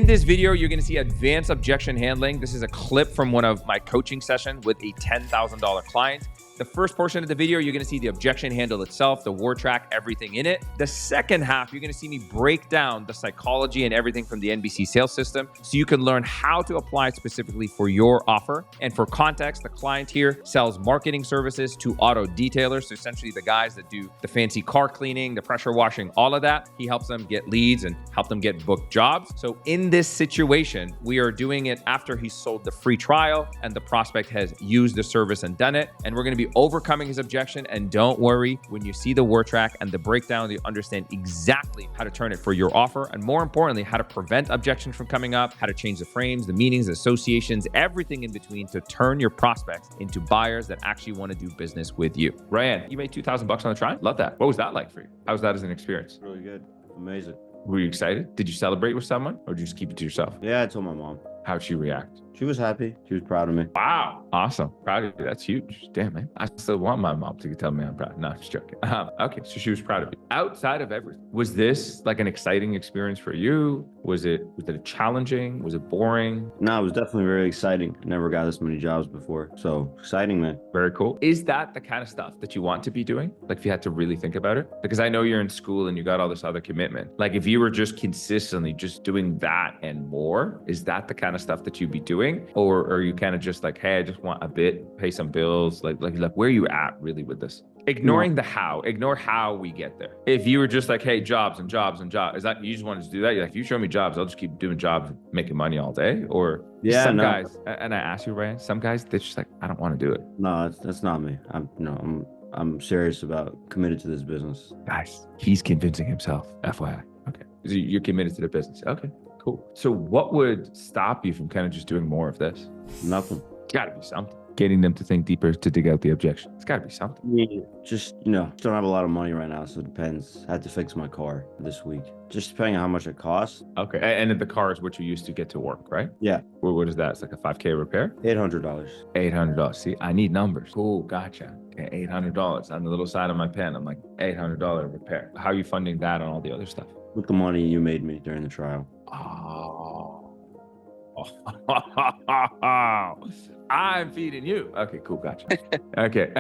this video, you're going to see advanced objection handling. This is a clip from one of my coaching sessions with a $10,000 client. The first portion of the video, you're going to see the objection handle itself, the word track, everything in it. The second half, you're going to see me break down the psychology and everything from the NBC Sales System so you can learn how to apply it specifically for your offer. And for context, the client here sells marketing services to auto detailers, so essentially the guys that do the fancy car cleaning, the pressure washing, all of that. He helps them get leads and help them get booked jobs. So in this situation, we are doing it after he sold the free trial and the prospect has used the service and done it. And we're going to be overcoming his objection. And don't worry, when you see the word track and the breakdown, you understand exactly how to turn it for your offer. And more importantly, how to prevent objections from coming up, how to change the frames, the meanings, the associations, everything in between to turn your prospects into buyers that actually want to do business with you. Ryan, you made $2,000 on the trial? Love that. What was that like for you? How was that as an experience? Really good. Amazing. Were you excited? Did you celebrate with someone or did you just keep it to yourself? Yeah, I told my mom. How'd she react? She was happy. She was proud of me. Wow. Awesome. Proud of you. That's huge. Damn, man. I still want my mom to tell me I'm proud. No, I'm just joking. Okay, so she was proud of you. Outside of everything, was this like an exciting experience for you? Was it challenging? Was it boring? No, it was definitely very exciting. I never got this many jobs before. So exciting, man. Very cool. Is that the kind of stuff that you want to be doing? Like if you had to really think about it? Because I know you're in school and you got all this other commitment. Like if you were just consistently just doing that and more, is that the kind of stuff that you'd be doing? Or are you kind of just like, hey, I just want a bit, pay some bills? Like where are you at really with this? Ignoring the how, ignore how we get there. If you were just like, hey, jobs and jobs and jobs, is that you just wanted to do that? You're like, if you show me jobs, I'll just keep doing jobs and making money all day. Or some guys, and I ask you, Ryan, some guys, they're just like, I don't want to do it. No, that's not me. I'm serious about committed to this business. Guys, he's convincing himself, FYI. Okay. So you're committed to the business. Okay, cool. So what would stop you from kind of just doing more of this? Nothing. It's gotta be something. Getting them to think deeper to dig out the objection. It's gotta be something. Yeah, just, don't have a lot of money right now, so it depends. I had to fix my car this week. Just depending on how much it costs. Okay, and the car is what you used to get to work, right? Yeah. What is that? It's like a 5K repair? $800. $800. See, I need numbers. Cool, gotcha. Okay, $800 on the little side of my pen. I'm like, $800 repair. How are you funding that and all the other stuff? With the money you made me during the trial. I'm feeding you. Okay, cool. Gotcha. Okay,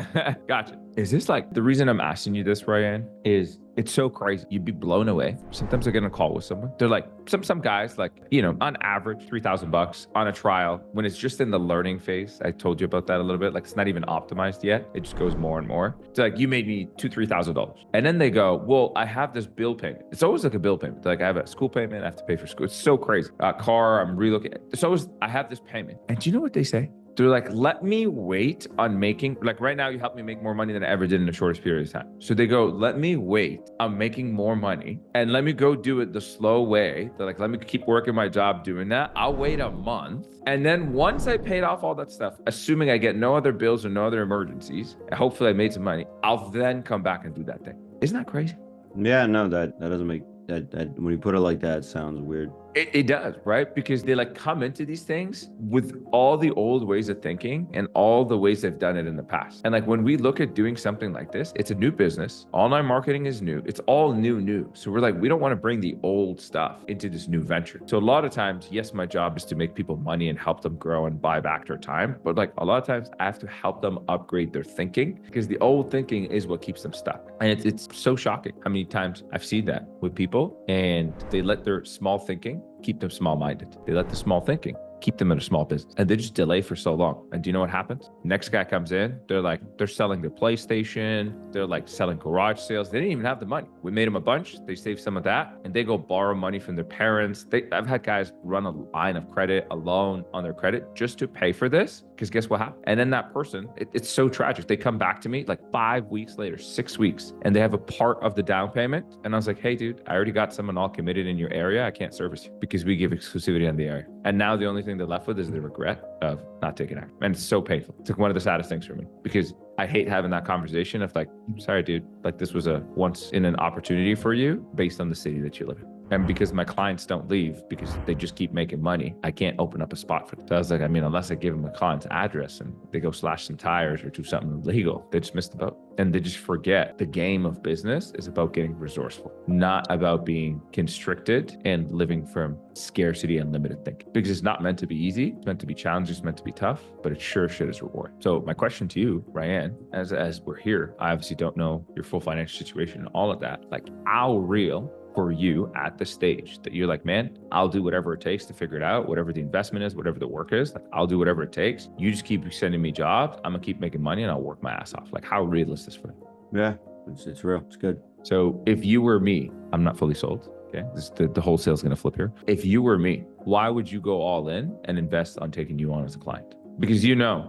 gotcha. Is this like the reason I'm asking you this, Ryan, is it's so crazy. You'd be blown away. Sometimes I get on a call with someone. They're like, some guys, like, on average, $3,000 on a trial when it's just in the learning phase. I told you about that a little bit. Like it's not even optimized yet. It just goes more and more. It's like, you made me $2,000-$3,000. And then they go, well, I have this bill payment. It's always like a bill payment. Like I have a school payment. I have to pay for school. It's so crazy. Car, I'm relocating. It's always, I have this payment. And do you know what they say? They're like, let me wait on making, like right now you helped me make more money than I ever did in the shortest period of time. So they go, let me wait on making more money and let me go do it the slow way. They're like, let me keep working my job doing that. I'll wait a month. And then once I paid off all that stuff, assuming I get no other bills or no other emergencies, and hopefully I made some money, I'll then come back and do that thing. Isn't that crazy? Yeah, no, that doesn't make, that when you put it like that, it sounds weird. It does, right? Because they like come into these things with all the old ways of thinking and all the ways they've done it in the past. And like when we look at doing something like this, it's a new business. Online marketing is new. It's all new. So we're like, we don't want to bring the old stuff into this new venture. So a lot of times, yes, my job is to make people money and help them grow and buy back their time. But like a lot of times I have to help them upgrade their thinking because the old thinking is what keeps them stuck. And it's so shocking how many times I've seen that with people and they let their small thinking keep them small-minded. They let the small thinking keep them in a small business and they just delay for so long. And do you know what happens? Next guy comes in, they're selling their PlayStation, they're like selling garage sales. They didn't even have the money. We made them a bunch, they saved some of that and they go borrow money from their parents. I've had guys run a line of credit, a loan on their credit just to pay for this because guess what happened? And then that person, it's so tragic. They come back to me like 5 weeks later, 6 weeks, and they have a part of the down payment. And I was like, hey dude, I already got someone all committed in your area. I can't service you because we give exclusivity on the area. And now the only thing they're left with is the regret of not taking action. And it's so painful. It's like one of the saddest things for me because I hate having that conversation of like, sorry, dude, like this was a once in an opportunity for you based on the city that you live in. And because my clients don't leave because they just keep making money, I can't open up a spot for them. So I was like, I mean, unless I give them a client's address and they go slash some tires or do something illegal, they just missed the boat. And they just forget the game of business is about getting resourceful, not about being constricted and living from scarcity and limited thinking. Because it's not meant to be easy. It's meant to be challenging. It's meant to be tough, but it sure shit is reward. So my question to you, Ryan, as we're here, I obviously don't know your full financial situation and all of that. Like, how real for you at the stage that you're like, man, I'll do whatever it takes to figure it out, whatever the investment is, whatever the work is, like, I'll do whatever it takes. You just keep sending me jobs. I'm gonna keep making money and I'll work my ass off. Like, how real is this for you? Yeah, it's real. It's good. So if you were me, I'm not fully sold. Okay. The wholesale is going to flip here. If you were me, why would you go all in and invest on taking you on as a client? Because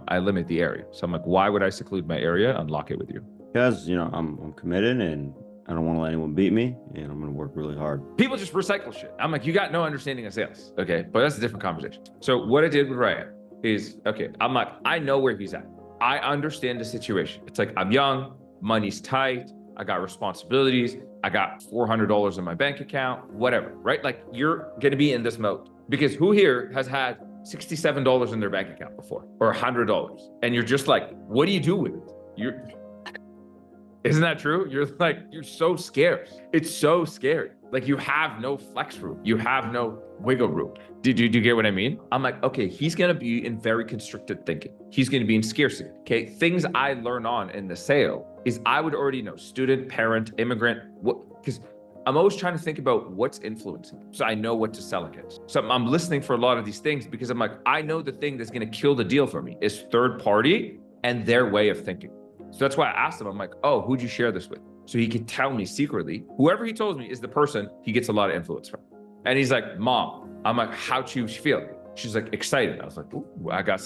I limit the area. So I'm like, why would I seclude my area and lock it with you? Because, I'm committed and I don't want to let anyone beat me, and I'm going to work really hard. People just recycle shit. I'm like, you got no understanding of sales. Okay. But that's a different conversation. So what I did with Ryan is, okay, I'm like, I know where he's at. I understand the situation. It's like, I'm young, money's tight, I got responsibilities, I got $400 in my bank account, whatever, right? Like, you're going to be in this mode because who here has had $67 in their bank account before or $100? And you're just like, what do you do with it? Isn't that true? You're like, you're so scared. It's so scary. Like, you have no flex room. You have no wiggle room. Do you get what I mean? I'm like, okay, he's going to be in very constricted thinking. He's going to be in scarcity. Okay. Things I learn on in the sale is I would already know student, parent, immigrant, because I'm always trying to think about what's influencing. So I know what to sell against. So I'm listening for a lot of these things because I'm like, I know the thing that's going to kill the deal for me is third party and their way of thinking. So that's why I asked him, I'm like, oh, who'd you share this with? So he could tell me secretly, whoever he told me is the person he gets a lot of influence from. And he's like, Mom. I'm like, how'd you feel? She's like, excited. I was like, ooh, I got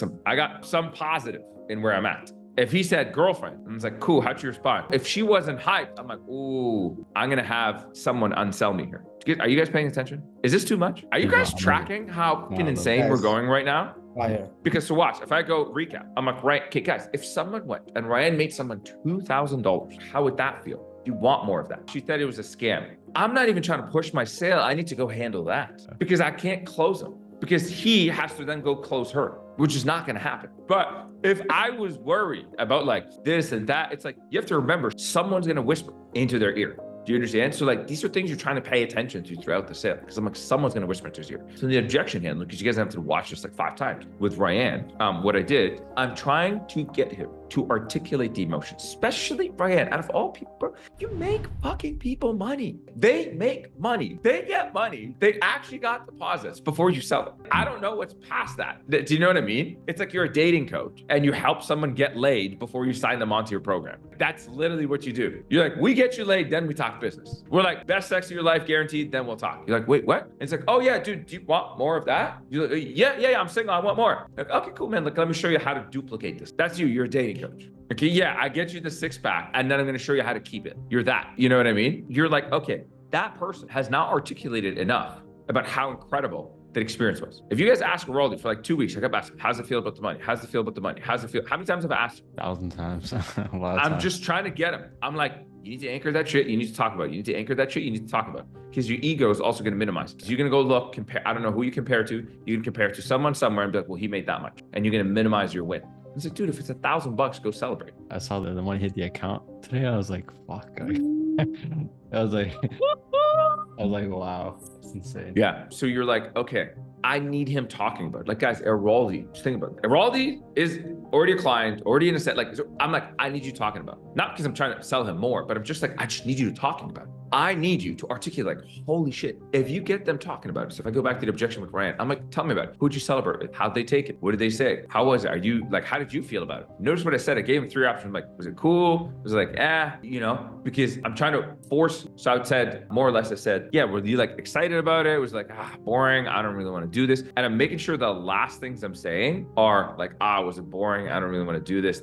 some positive in where I'm at. If he said girlfriend, I was like, cool, how'd you respond? If she wasn't hyped, I'm like, ooh, I'm gonna have someone unsell me here. Are you guys paying attention? Is this too much? Are you guys tracking how fucking insane we're going right now? Fire. Because so watch, if I go recap, I'm like, right, okay, guys, if someone went and Ryan made someone $2,000, how would that feel? You want more of that. She said it was a scam. I'm not even trying to push my sale. I need to go handle that because I can't close him because he has to then go close her, which is not going to happen. But if I was worried about like this and that, it's like, you have to remember someone's going to whisper into their ear. Do you understand? So like, these are things you're trying to pay attention to throughout the sale. Because I'm like, someone's going to whisper into his ear. So in the objection handler, because you guys have to watch this like 5 times with Ryan, what I did, I'm trying to get him to articulate the emotion, especially Ryan, out of all people, bro, you make fucking people money. They make money. They get money. They actually got deposits before you sell them. I don't know what's past that. Do you know what I mean? It's like you're a dating coach and you help someone get laid before you sign them onto your program. That's literally what you do. You're like, we get you laid, then we talk business. We're like, best sex of your life guaranteed, then we'll talk. You're like, wait, what? And it's like, oh yeah, dude, do you want more of that? You're like, yeah, I'm single, I want more. Like, okay, cool, man. Like, let me show you how to duplicate this. That's you, you're a dating coach. Okay, yeah, I get you the 6-pack and then I'm gonna show you how to keep it. You're that, you know what I mean? You're like, okay, that person has not articulated enough about how incredible that experience was. If you guys ask Roldy for like 2 weeks, I kept asking, how's it feel about the money? How's it feel about the money? How's it feel? How many times have I asked you? 1,000 times. A lot of I'm times. just trying to get him. I'm like, you need to anchor that shit. You need to talk about it. You need to anchor that shit. You need to talk about it. Because your ego is also going to minimize. Because you're going to go look, compare. I don't know who you compare to. You can compare to someone somewhere and be like, well, he made that much. And you're going to minimize your win. It's like, dude, if it's $1,000, go celebrate. I saw the money hit the account today. I was like, fuck. I was like, wow, that's insane. Yeah. So you're like, okay, I need him talking about it. Like, guys, Eraldi, just think about it. Eraldi is already a client, already in a set. Like, so I'm like, I need you talking about it. Not because I'm trying to sell him more, but I'm just like, I just need you talking about it. I need you to articulate, like, holy shit. If you get them talking about it, so if I go back to the objection with Ryan, I'm like, tell me about it. Who'd you celebrate with? How'd they take it? What did they say? How was it? Are you like, how did you feel about it? Notice what I said. I gave him 3 options. I'm like, was it cool? Was it like, you know, because I'm trying to force. So I said, more or less, I said, yeah, were you like excited about it? It was like, boring. I don't really want to do this. And I'm making sure the last things I'm saying are like, was it boring? I don't really want to do this,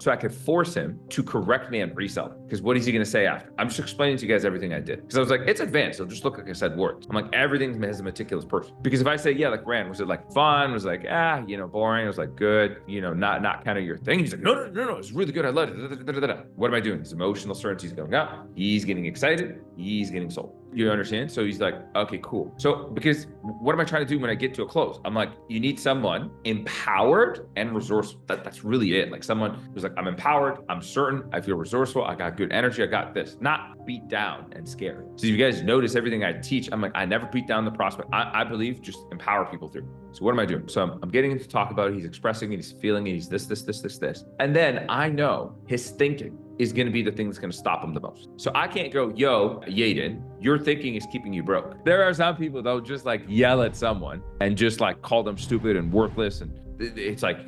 So I could force him to correct me and resell it. Because what is he going to say after? I'm just explaining to you guys everything I did. Because I was like, it's advanced. It'll just look like I said words. I'm like, everything has a meticulous person. Because if I say, yeah, like Rand, was it like fun? Was it like, you know, boring? It was like good, you know, not kind of your thing. He's like, no, it's really good. I love it. What am I doing? His emotional certainty is going up. He's getting excited. he's getting sold. You understand? So he's like, okay, cool. So because what am I trying to do when I get to a close? I'm like, you need someone empowered and resourceful. That's really it. Like someone who's like, I'm empowered, I'm certain, I feel resourceful, I got good energy, I got this. Not beat down and scared. So if you guys notice everything I teach, I'm like, I never beat down the prospect. I believe just empower people through. So what am I doing? So I'm getting him to talk about it. He's expressing it, he's feeling it, he's this. And then I know his thinking is going to be the thing that's going to stop him the most. So I can't go, yo, Yaden, your thinking is keeping you broke. There are some people that'll just like yell at someone and just like call them stupid and worthless. And it's like,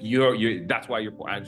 that's why you're poor. I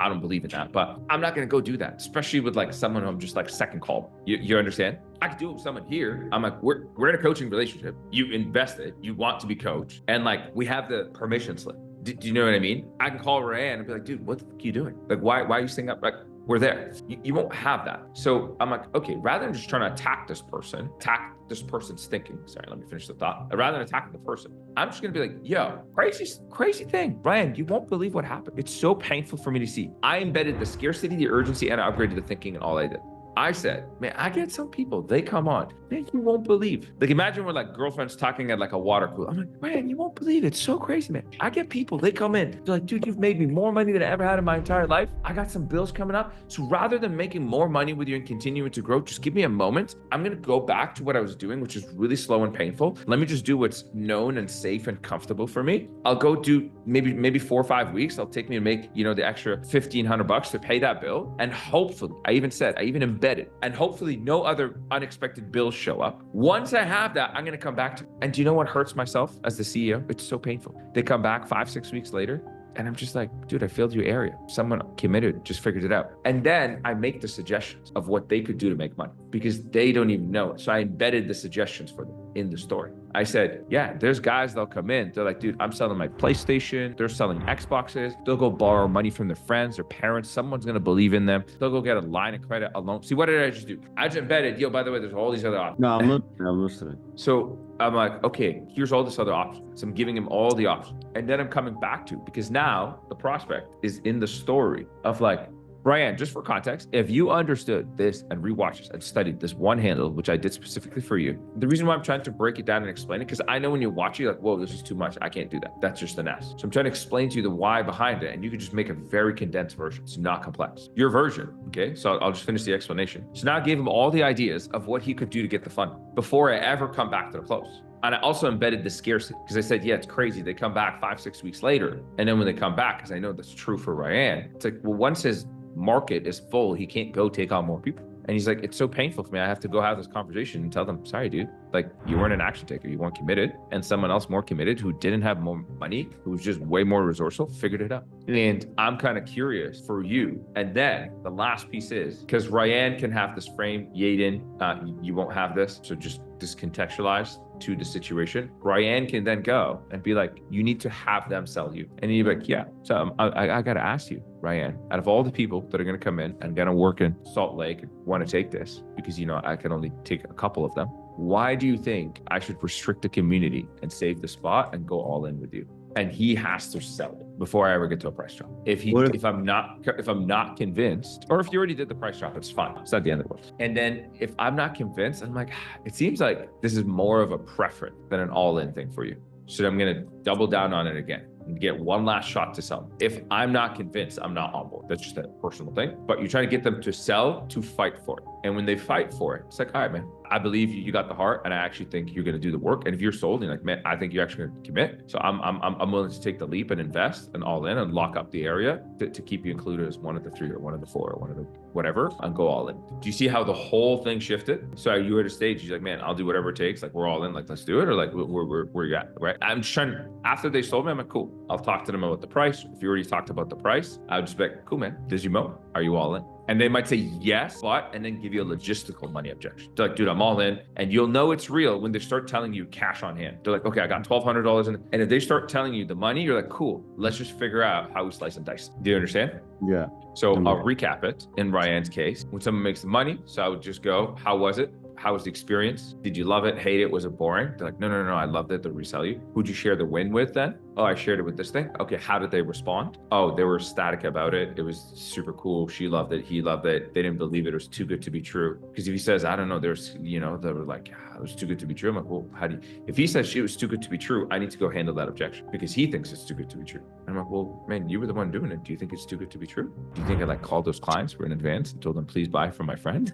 don't believe in that, but I'm not going to go do that, especially with like someone who I'm just like second call. You understand? I could do it with someone here. I'm like, we're in a coaching relationship. You invested, you want to be coached. And like, we have the permission slip. Do you know what I mean? I can call Ryan and be like, dude, what the fuck are you doing? Like, why are you staying up? Like, we're there. You won't have that. So I'm like, okay, rather than just trying to attack this person's thinking. Sorry, let me finish the thought. Rather than attacking the person, I'm just gonna be like, yo, crazy thing. Brian, you won't believe what happened. It's so painful for me to see. I embedded the scarcity, the urgency, and I upgraded the thinking and all I did. I said, man, I get some people, they come on, man, you won't believe. Like imagine we're like girlfriends talking at like a water cooler. I'm like, man, you won't believe it. It's so crazy, man. I get people, they come in, they're like, dude, you've made me more money than I ever had in my entire life. I got some bills coming up. So rather than making more money with you and continuing to grow, just give me a moment. I'm gonna go back to what I was doing, which is really slow and painful. Let me just do what's known and safe and comfortable for me. I'll go do maybe 4 or 5 weeks. It'll take me to make, the extra $1,500 to pay that bill. And hopefully, I even embedded, and hopefully no other unexpected bills show up. Once I have that, I'm going to come back to, and do you know what hurts myself as the CEO? It's so painful. They come back 5-6 weeks later, and I'm just like, dude, I failed your area. Someone committed, just figured it out. And then I make the suggestions of what they could do to make money because they don't even know it. So I embedded the suggestions for them in the story. I said, yeah, there's guys that'll come in. They're like, dude, I'm selling my PlayStation. They're selling Xboxes. They'll go borrow money from their friends, their parents. Someone's going to believe in them. They'll go get a line of credit, a loan. See, what did I just do? I just embedded, yo, by the way, there's all these other options. No, I'm listening. So I'm like, okay, here's all this other options. So I'm giving him all the options. And then I'm coming back to, because now the prospect is in the story of like, Brian, just for context, if you understood this and rewatched this and studied this one handle, which I did specifically for you, the reason why I'm trying to break it down and explain it, because I know when you watch it, you're like, whoa, this is too much. I can't do that. That's just an S. So I'm trying to explain to you the why behind it. And you can just make a very condensed version. It's not complex. Your version, okay? So I'll just finish the explanation. So now I gave him all the ideas of what he could do to get the funding before I ever come back to the close. And I also embedded the scarcity because I said, yeah, it's crazy. They come back 5-6 weeks later. And then when they come back, because I know that's true for Ryan, it's like, well, once his market is full, he can't go take on more people. And he's like, it's so painful for me. I have to go have this conversation and tell them, sorry, dude, like you weren't an action taker. You weren't committed. And someone else more committed who didn't have more money, who was just way more resourceful, figured it out. And I'm kind of curious for you. And then the last piece is, because Ryan can have this frame, Yaden, you won't have this. So just contextualize to the situation. Ryan can then go and be like, you need to have them sell you. And you'd be like, yeah. So I got to ask you, Ryan, out of all the people that are going to come in and going to work in Salt Lake and want to take this, because, I can only take a couple of them. Why do you think I should restrict the community and save the spot and go all in with you? And he has to sell it before I ever get to a price drop. If I'm not convinced, or if you already did the price drop, it's fine. It's not the end of the world. And then if I'm not convinced, I'm like, it seems like this is more of a preference than an all-in thing for you. So I'm gonna double down on it again and get one last shot to sell. If I'm not convinced, I'm not on board. That's just a personal thing. But you're trying to get them to sell, to fight for it. And when they fight for it, it's like, all right, man, I believe you got the heart, and I actually think you're going to do the work. And if you're sold, you're like, man, I think you're actually going to commit. So I'm willing to take the leap and invest and all in and lock up the area to keep you included as one of the 3 or one of the 4 or one of the whatever, and go all in. Do you see how the whole thing shifted? So you were at a stage, you're like, man, I'll do whatever it takes. Like we're all in, like, let's do it. Or like, where you at, right? I'm just trying to, after they sold me, I'm like, cool. I'll talk to them about the price. If you already talked about the price, I would just be like, cool, man, this is your moment. Are you all in? And they might say yes, but, and then give you a logistical money objection. They're like, dude, I'm all in. And you'll know it's real when they start telling you cash on hand. They're like, okay, I got $1,200 in. And if they start telling you the money, you're like, cool, let's just figure out how we slice and dice. Do you understand? Yeah. So I'll recap it in Ryan's case. When someone makes the money, so I would just go, how was it? How was the experience? Did you love it, hate it? Was it boring? They're like, no, I loved it. They'll resell you. Who'd you share the win with then? Oh, I shared it with this thing. Okay, how did they respond? Oh, they were ecstatic about it. It was super cool. She loved it. He loved it. They didn't believe it. It was too good to be true. Because if he says, I don't know, there's, you know, they were like, it was too good to be true. I'm like, well, how do you, if he says she was too good to be true, I need to go handle that objection because he thinks it's too good to be true. And I'm like, well, man, you were the one doing it. Do you think it's too good to be true? Do you think I like called those clients in advance and told them, please buy from my friend?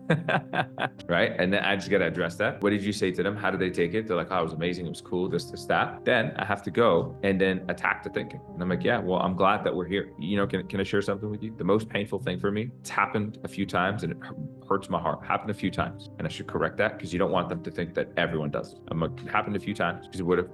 Right? And then I just got to address that. What did you say to them? How did they take it? They're like, oh, it was amazing. It was cool. This, that. Then I have to go and then attack the thinking. And I'm like, yeah, well, I'm glad that we're here. You know, can I share something with you? The most painful thing for me, it's happened a few times and it hurts my heart. Happened a few times. And I should correct that because you don't want them to think that everyone does it. I'm like, it happened a few times because it would have,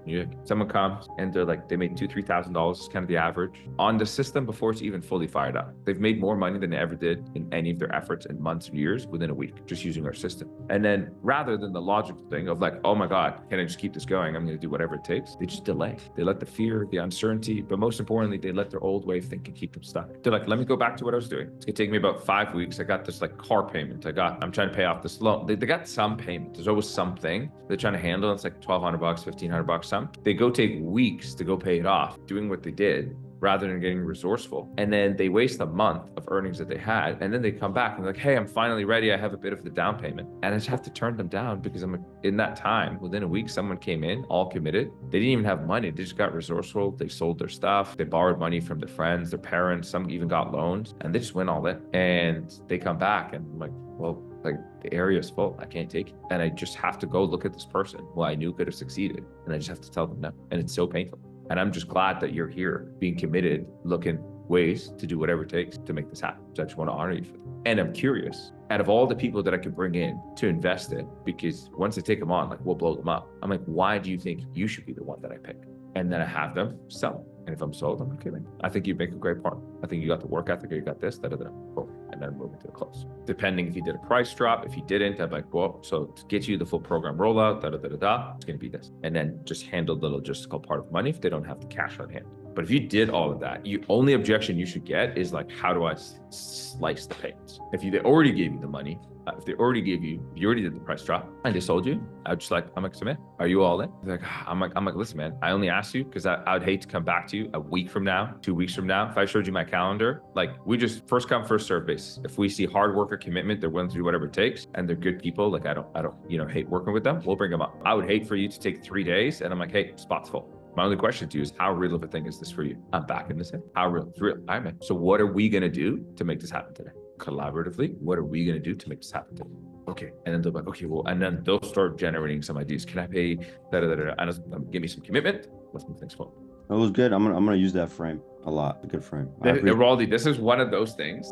someone comes and they're like, they made $2,000, $3,000 is kind of the average on the system before it's even fully fired up. They've made more money than they ever did in any of their efforts in months and years within a week, just using our system. And then rather than the logical thing of like, oh my God, can I just keep this going? I'm going to do whatever it takes. They just delay. They let the fear, the uncertainty, but most importantly, they let their old way of thinking keep them stuck. They're like, let me go back to what I was doing. It's going to take me about 5 weeks. I got this like car payment. I'm trying to pay off this loan. They got some payment. There's always something they're trying to handle. It's like $1,200, $1,500, some. They go take weeks to go pay it off, doing what they did, rather than getting resourceful. And then they waste a month of earnings that they had. And then they come back and they're like, hey, I'm finally ready. I have a bit of the down payment. And I just have to turn them down because I'm in that time, within a week, someone came in, all committed. They didn't even have money. They just got resourceful. They sold their stuff. They borrowed money from their friends, their parents. Some even got loans and they just went all in. And they come back and I'm like, well, like the area is full. I can't take it. And I just have to go look at this person who I knew could have succeeded. And I just have to tell them no. And it's so painful. And I'm just glad that you're here, being committed, looking ways to do whatever it takes to make this happen. So I just want to honor you for that. And I'm curious, out of all the people that I could bring in to invest in, because once I take them on, like we'll blow them up. I'm like, why do you think you should be the one that I pick? And then I have them sell. And if I'm sold, I'm okay, man. I think you make a great partner. I think you got the work ethic, or you got this, boom. And then moving to the close. Depending if you did a price drop, if you didn't, I'm like, well, so to get you the full program rollout, it's going to be this. And then just handle the logistical part of money if they don't have the cash on hand. But if you did all of that, you only objection you should get is like, how do I slice the payments? If they already gave you the money, if they already gave you, you already did the price drop and they sold you, I'm like, Samir, are you all in? They're like, I'm like, listen, man, I only asked you because I would hate to come back to you a week from now, 2 weeks from now. If I showed you my calendar, like we just first come, first serve basis. If we see hard work or commitment, they're willing to do whatever it takes and they're good people. Like I don't, hate working with them. We'll bring them up. I would hate for you to take 3 days and I'm like, hey, spot's full. My only question to you is how real of a thing is this for you? I'm back in this in. How real? It's real. All right, man. So what are we going to do to make this happen today? Collaboratively, what are we going to do to make this happen today? Okay. And then they're like, okay, well, and then they'll start generating some ideas. Can I pay and give me some commitment? Let's move things forward. It was good. I'm gonna use that frame a lot. A good frame. This is one of those things.